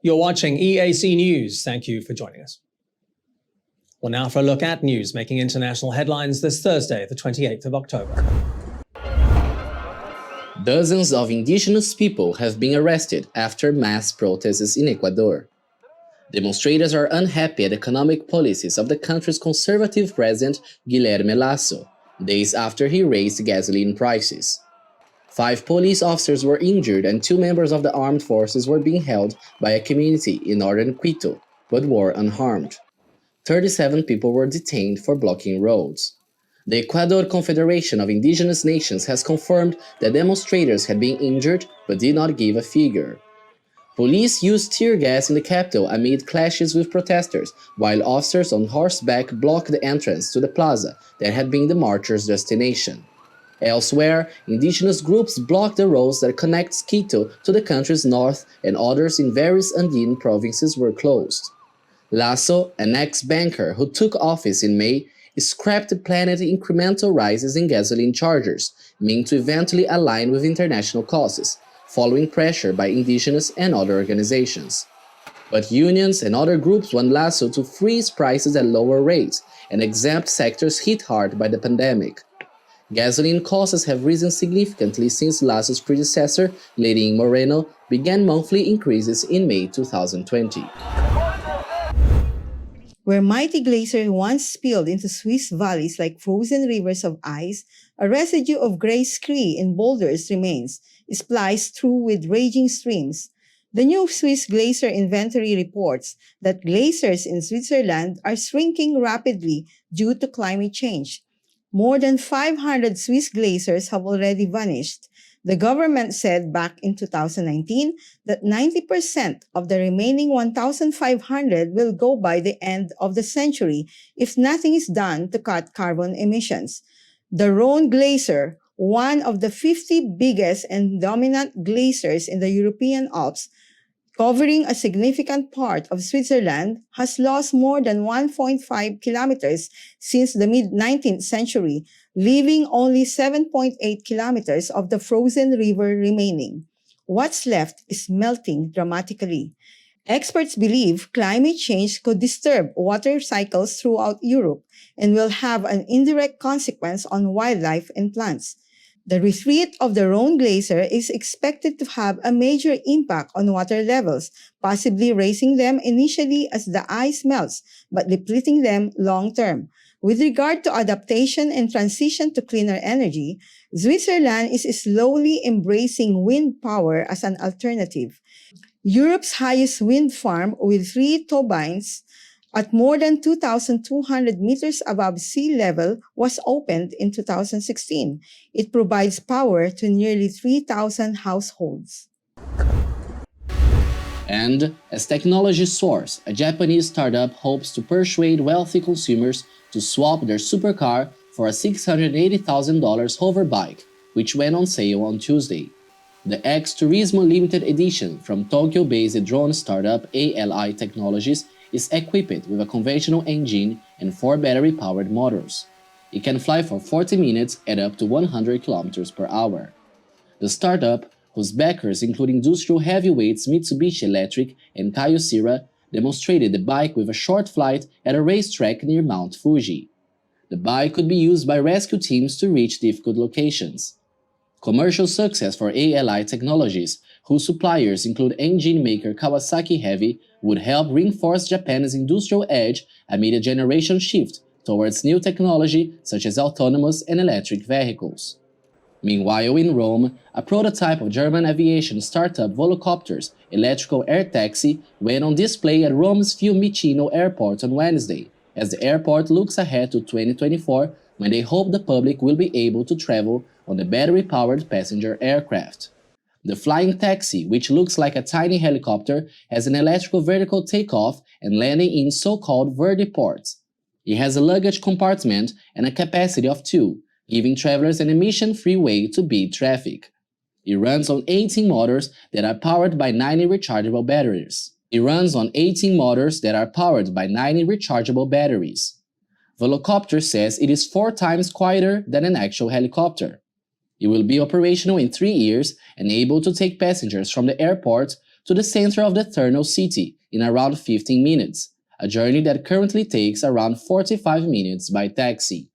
You're watching EAC News. Thank you for joining us. Well, now for a look at news making international headlines this Thursday, the 28th of October. Dozens of indigenous people have been arrested after mass protests in Ecuador. Demonstrators are unhappy at economic policies of the country's conservative president Guilherme Lasso, days after he raised gasoline prices. 5 police officers were injured and 2 members of the armed forces were being held by a community in northern Quito, but were unharmed. 37 people were detained for blocking roads. The Ecuador Confederation of Indigenous Nations has confirmed that demonstrators had been injured but did not give a figure. Police used tear gas in the capital amid clashes with protesters, while officers on horseback blocked the entrance to the plaza that had been the marchers' destination. Elsewhere, indigenous groups blocked the roads that connect Quito to the country's north, and others in various Andean provinces were closed. Lasso, an ex-banker who took office in May, scrapped planned incremental rises in gasoline chargers, meant to eventually align with international causes, following pressure by indigenous and other organizations. But unions and other groups want Lasso to freeze prices at lower rates and exempt sectors hit hard by the pandemic. Gasoline costs have risen significantly since Lasso's predecessor, Lenin Moreno, began monthly increases in May 2020. Where mighty glaciers once spilled into Swiss valleys like frozen rivers of ice, a residue of gray scree in boulders remains, spliced through with raging streams. The new Swiss glacier inventory reports that glaciers in Switzerland are shrinking rapidly due to climate change. More than 500 Swiss glaciers have already vanished. The government said back in 2019 that 90% of the remaining 1,500 will go by the end of the century if nothing is done to cut carbon emissions. The Rhone Glacier, one of the 50 biggest and dominant glaciers in the European Alps, covering a significant part of Switzerland, has lost more than 1.5 kilometers since the mid-19th century, leaving only 7.8 kilometers of the frozen river remaining. What's left is melting dramatically. Experts believe climate change could disturb water cycles throughout Europe and will have an indirect consequence on wildlife and plants. The retreat of the Rhone Glacier is expected to have a major impact on water levels, possibly raising them initially as the ice melts, but depleting them long-term. With regard to adaptation and transition to cleaner energy, Switzerland is slowly embracing wind power as an alternative. Europe's highest wind farm with 3 turbines at more than 2,200 meters above sea level was opened in 2016. It provides power to nearly 3,000 households. And as technology soars, a Japanese startup hopes to persuade wealthy consumers to swap their supercar for a $680,000 Hoverbike, which went on sale on Tuesday. The X Turismo Limited Edition from Tokyo-based drone startup ALI Technologies is equipped with a conventional engine and 4 battery-powered motors. It can fly for 40 minutes at up to 100 km per hour. The startup, whose backers include industrial heavyweights Mitsubishi Electric and Kyocera, demonstrated the bike with a short flight at a racetrack near Mount Fuji. The bike could be used by rescue teams to reach difficult locations. Commercial success for ALI Technologies, whose suppliers include engine maker Kawasaki Heavy, would help reinforce Japan's industrial edge amid a generation shift towards new technology such as autonomous and electric vehicles. Meanwhile, in Rome, a prototype of German aviation startup Volocopter's electrical air taxi went on display at Rome's Fiumicino Airport on Wednesday, as the airport looks ahead to 2024 when they hope the public will be able to travel on the battery-powered passenger aircraft. The flying taxi, which looks like a tiny helicopter, has an electrical vertical takeoff and landing in so-called vertiports. It has a luggage compartment and a capacity of 2, giving travelers an emission-free way to beat traffic. It runs on 18 motors that are powered by 90 rechargeable batteries. Volocopter says it is 4 times quieter than an actual helicopter. It will be operational in 3 years and able to take passengers from the airport to the center of the Eternal City in around 15 minutes, a journey that currently takes around 45 minutes by taxi.